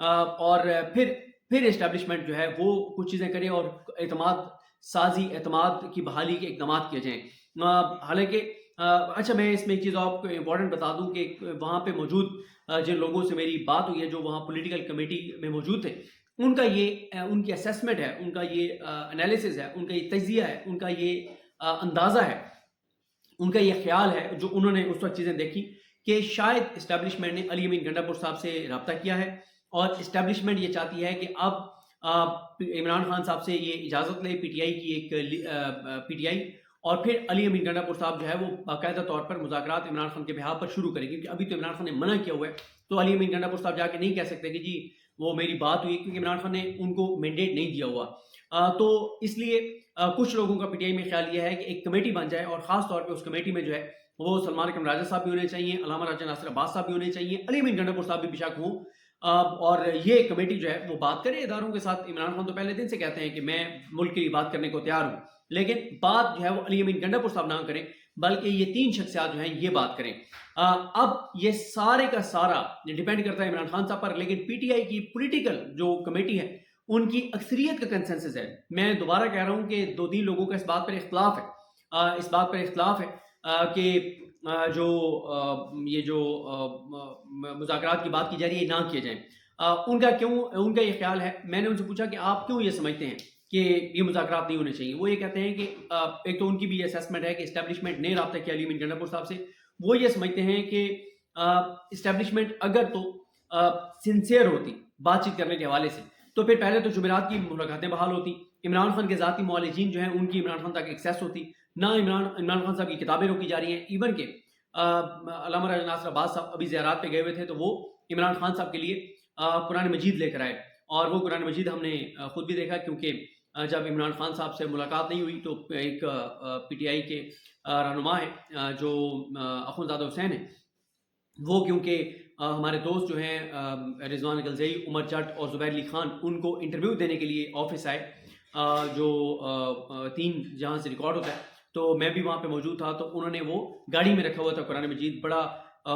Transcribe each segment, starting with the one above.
اور پھر اسٹیبلشمنٹ جو ہے وہ کچھ چیزیں کرے اور اعتماد سازی، اعتماد کی بحالی کے اقدامات کیے جائیں۔ حالانکہ اچھا، میں اس میں ایک چیز آپ کو امپورٹنٹ بتا دوں کہ وہاں پہ موجود جن لوگوں سے میری بات ہوئی ہے، جو وہاں پولیٹیکل کمیٹی میں موجود تھے، ان کا یہ ان کی اسیسمنٹ ہے، ان کا یہ انالیسس ہے، ان کا یہ تجزیہ ہے، ان کا یہ اندازہ ہے، ان کا یہ خیال ہے جو انہوں نے اس وقت چیزیں دیکھی کہ شاید اسٹیبلشمنٹ نے علی امین گنڈا پور صاحب سے رابطہ کیا ہے اور اسٹیبلشمنٹ یہ چاہتی ہے کہ اب عمران خان صاحب سے یہ اجازت لے پی ٹی آئی کی ایک پی ٹی آئی، اور پھر علی امین گنڈا پور صاحب جو ہے وہ باقاعدہ طور پر مذاکرات عمران خان کے بہاف پر شروع کریں، کیونکہ ابھی تو عمران خان نے منع کیا ہوا ہے، تو علی امین گنڈا پور صاحب جا کے نہیں کہہ سکتے کہ جی وہ میری بات ہوئی، کیونکہ عمران خان نے ان کو مینڈیٹ نہیں دیا ہوا۔ تو اس لیے کچھ لوگوں کا پی ٹی آئی میں خیال یہ ہے کہ ایک کمیٹی بن جائے، اور خاص طور پہ اس کمیٹی میں جو ہے وہ سلمان اکرم راجہ صاحب بھی ہونے چاہیے، علامہ راجہ ناصر عباس صاحب بھی ہونے چاہیے، علی امین گنڈا پور صاحب بھی بشک ہوں، اور یہ کمیٹی جو ہے وہ بات کرے اداروں کے ساتھ۔ عمران خان تو پہلے دن سے کہتے ہیں کہ میں ملک کے لیے بات کرنے کو تیار ہوں، لیکن بات جو ہے وہ علی امین گنڈا پور صاحب نہ کریں، بلکہ یہ تین شخصیات جو ہیں یہ بات کریں۔ اب یہ سارے کا سارا ڈیپینڈ کرتا ہے عمران خان صاحب پر، لیکن پی ٹی آئی کی پولیٹیکل جو کمیٹی ہے ان کی اکثریت کا کنسنسس ہے، میں دوبارہ کہہ رہا ہوں کہ 2-3 لوگوں کا اس بات پر اختلاف ہے کہ جو یہ جو مذاکرات کی بات کی جا رہی ہے نہ کیے جائیں۔ ان کا یہ خیال ہے، میں نے ان سے پوچھا کہ آپ کیوں یہ سمجھتے ہیں کہ یہ مذاکرات نہیں ہونے چاہیے؟ وہ یہ کہتے ہیں کہ ایک تو ان کی بھی یہ اسیسمنٹ ہے کہ اسٹیبلشمنٹ نے رابطہ کیا علی امین گنڈا پور صاحب سے، وہ یہ سمجھتے ہیں کہ اسٹیبلشمنٹ اگر تو سنسیئر ہوتی بات چیت کرنے کے حوالے سے تو پھر پہلے تو جمعرات کی ملاقاتیں بحال ہوتی، عمران خان کے ذاتی معالجین جو ہیں ان کی عمران خان تک ایکسیس ہوتی، نہ عمران خان صاحب کی کتابیں روکی جا رہی ہیں، ایون کہ علامہ راجہ ناصر عباس صاحب ابھی زیارات پہ گئے ہوئے تھے تو وہ عمران خان صاحب کے لیے قرآن مجید لے کر آئے، اور وہ قرآن مجید ہم نے خود بھی دیکھا، کیونکہ جب عمران خان صاحب سے ملاقات نہیں ہوئی تو ایک پی ٹی آئی کے رہنما ہیں جو اخونزادہ حسین ہیں، وہ کیونکہ ہمارے دوست جو ہیں رضوان غلزئی، عمر جٹ اور زبیر علی خان، ان کو انٹرویو دینے کے لیے آفس آئے، جو 3 جہاں سے ریکارڈ ہوتا ہے، تو میں بھی وہاں پہ موجود تھا، تو انہوں نے وہ گاڑی میں رکھا ہوا تھا قرآن مجید، بڑا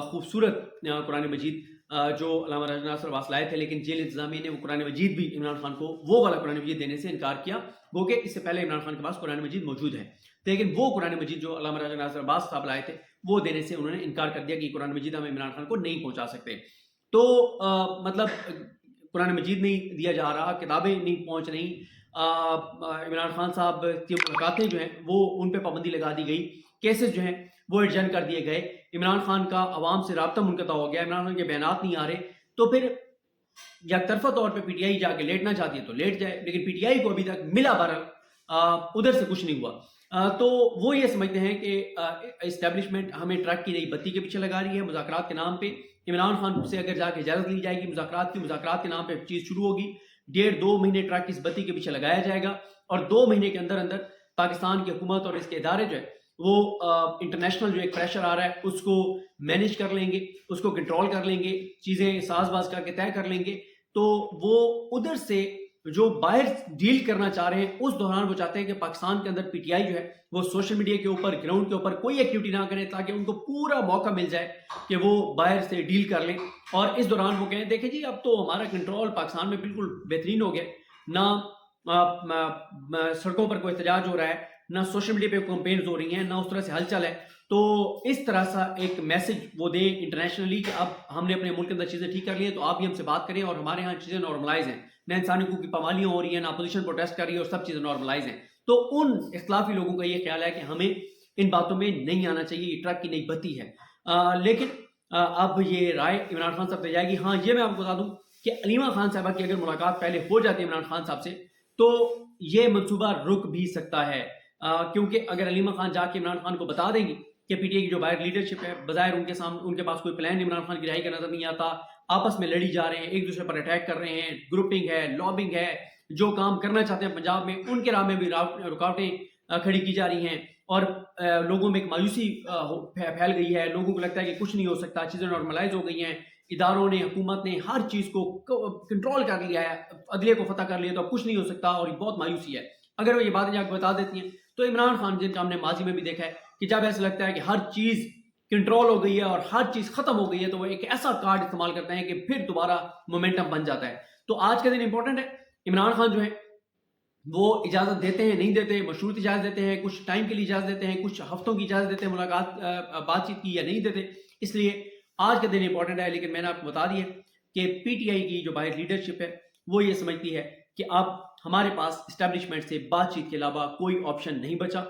خوبصورت قرآن مجید جو علامہ راجہ ناصر عباس لائے تھے، لیکن جیل انتظامیہ نے وہ قرآن مجید بھی عمران خان کو وہ والا قرآن مجید دینے سے انکار کیا، گو کہ اس سے پہلے عمران خان کے پاس قرآن مجید موجود ہے، لیکن وہ قرآن مجید جو علامہ راجہ ناصر عباس صاحب لائے تھے وہ دینے سے انہوں نے انکار کر دیا کہ قرآن مجید ہم عمران خان کو نہیں پہنچا سکتے۔ تو مطلب قرآن مجید نہیں دیا جا رہا، کتابیں نہیں پہنچ رہی، عمران خان صاحب کی ملاقاتیں جو ہیں وہ ان پہ پابندی لگا دی گئی، کیسز جو ہیں وہ ایڈجن کر دیے گئے، عمران خان کا عوام سے رابطہ منقطع ہو گیا، عمران خان کے بیانات نہیں آ رہے، تو پھر یک طرفہ طور پہ پی ٹی آئی جا کے لیٹنا چاہتی ہے تو لیٹ جائے، لیکن پی ٹی آئی کو ابھی تک ملا بہرحال ادھر سے کچھ نہیں ہوا۔ تو وہ یہ سمجھتے ہیں کہ اسٹیبلشمنٹ ہمیں ٹرک کی نئی بتی کے پیچھے لگا رہی ہے مذاکرات کے نام پہ، عمران خان سے اگر جا کے اجازت لی جائے گی مذاکرات کے نام پہ چیز شروع ہوگی، 1.5-2 مہینے ٹرک اس بتی کے پیچھے لگایا جائے گا، اور 2 مہینے کے اندر اندر پاکستان کی حکومت اور اس کے ادارے جو ہے وہ انٹرنیشنل جو ایک پریشر آ رہا ہے اس کو مینیج کر لیں گے، اس کو کنٹرول کر لیں گے، چیزیں ساز باز کر کے طے کر لیں گے، تو وہ ادھر سے جو باہر ڈیل کرنا چاہ رہے ہیں اس دوران وہ چاہتے ہیں کہ پاکستان کے اندر پی ٹی آئی جو ہے وہ سوشل میڈیا کے اوپر، گراؤنڈ کے اوپر کوئی ایکٹیویٹی نہ کریں، تاکہ ان کو پورا موقع مل جائے کہ وہ باہر سے ڈیل کر لیں، اور اس دوران وہ کہیں دیکھیں جی اب تو ہمارا کنٹرول پاکستان میں بالکل بہترین ہو گیا، نہ سڑکوں پر کوئی احتجاج ہو رہا ہے، نہ سوشل میڈیا پہ کمپینز ہو رہی ہیں، نہ اس طرح سے ہلچل ہے، تو اس طرح سا ایک میسج وہ دیں انٹرنیشنلی کہ اب ہم نے اپنے ملک کے اندر چیزیں ٹھیک کر لی ہیں، تو آپ بھی ہم سے بات کریں، اور ہمارے ہاں چیزیں نارملائز ہیں، نہ انسانی حقوق کی پامالیاں ہو رہی ہیں، نہ اپوزیشن پروٹیسٹ کر رہی ہے، اور سب چیزیں نارملائز ہیں۔ تو ان اختلافی لوگوں کا یہ خیال ہے کہ ہمیں ان باتوں میں نہیں آنا چاہیے، یہ ٹرک کی نئی بتی ہے، لیکن اب یہ رائے عمران خان صاحب سے جائے گی۔ ہاں یہ میں آپ کو بتا دوں کہ علیمہ خان صاحبہ کی اگر ملاقات پہلے ہو جاتی ہے عمران خان صاحب سے تو یہ منصوبہ رک بھی سکتا ہے، کیونکہ اگر علیمہ خان جا کے عمران خان کو بتا دیں گی کہ پی ٹی آئی کی جو باہر لیڈرشپ ہے بظاہر ان کے پاس کوئی پلان عمران خان کی رہائی کا نظر نہیں آتا، آپس میں لڑی جا رہے ہیں، ایک دوسرے پر اٹیک کر رہے ہیں، گروپنگ ہے، لابنگ ہے، جو کام کرنا چاہتے ہیں پنجاب میں ان کے راہ میں بھی رکاوٹیں کھڑی کی جا رہی ہیں، اور لوگوں میں ایک مایوسی پھیل گئی ہے، لوگوں کو لگتا ہے کہ کچھ نہیں ہو سکتا، چیزیں نارملائز ہو گئی ہیں، اداروں نے، حکومت نے ہر چیز کو کنٹرول کر لیا ہے، عدلیہ کو فتح کر لیا، تو اب کچھ نہیں ہو سکتا، اور یہ بہت مایوسی ہے۔ اگر وہ یہ باتیں جا کے بتا دیتی ہیں تو عمران خان جن کا ہم نے ماضی میں بھی دیکھا ہے کہ جب ایسا لگتا ہے کہ ہر چیز کنٹرول ہو گئی ہے اور ہر چیز ختم ہو گئی ہے، تو وہ ایک ایسا کارڈ استعمال کرتے ہیں کہ پھر دوبارہ مومنٹم بن جاتا ہے۔ تو آج کا دن امپورٹنٹ ہے۔ عمران خان جو ہے وہ اجازت دیتے ہیں، نہیں دیتے، مشروط اجازت دیتے ہیں، کچھ ٹائم کے لیے اجازت دیتے ہیں، کچھ ہفتوں کی اجازت دیتے ہیں ملاقات بات چیت کی، یا نہیں دیتے۔ اس لیے آج کا دن امپورٹنٹ ہے، لیکن میں نے آپ کو بتا دیا کہ پی ٹی آئی کی جو باہر لیڈرشپ ہے وہ یہ سمجھتی ہے کہ اب ہمارے پاس اسٹیبلشمنٹ سے بات چیت کے علاوہ کوئی آپشن نہیں بچا،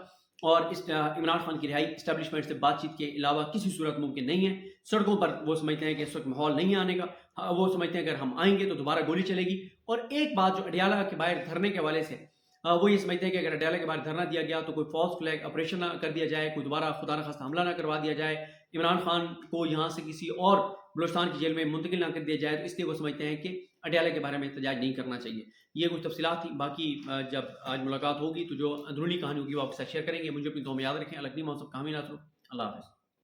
اور عمران خان کی رہائی اسٹیبلشمنٹ سے بات چیت کے علاوہ کسی صورت ممکن نہیں ہے۔ سڑکوں پر وہ سمجھتے ہیں کہ اس وقت ماحول نہیں آنے کا، وہ سمجھتے ہیں کہ اگر ہم آئیں گے تو دوبارہ گولی چلے گی۔ اور ایک بات جو اڈیالہ کے باہر دھرنے کے حوالے سے وہ یہ سمجھتے ہیں کہ اگر اڈیالہ کے باہر دھرنا دیا گیا تو کوئی فالس فلیگ آپریشن نہ کر دیا جائے، کوئی دوبارہ خدا نخواستہ حملہ نہ کروا دیا جائے، عمران خان کو یہاں سے کسی اور بلوچستان کی جیل میں منتقل نہ کر دیا جائے، تو اس لیے وہ سمجھتے ہیں کہ اڈیالہ کے بارے میں احتجاج نہیں کرنا چاہیے۔ یہ کچھ تفصیلات تھی، باقی جب آج ملاقات ہوگی تو جو اندرونی کہانی ہوگی وہ آپ کے ساتھ شیئر کریں گے۔ مجھے اپنی دعاؤں میں یاد رکھیں۔ الگ نہیں، سب کامی نہ کرو۔ اللہ حافظ۔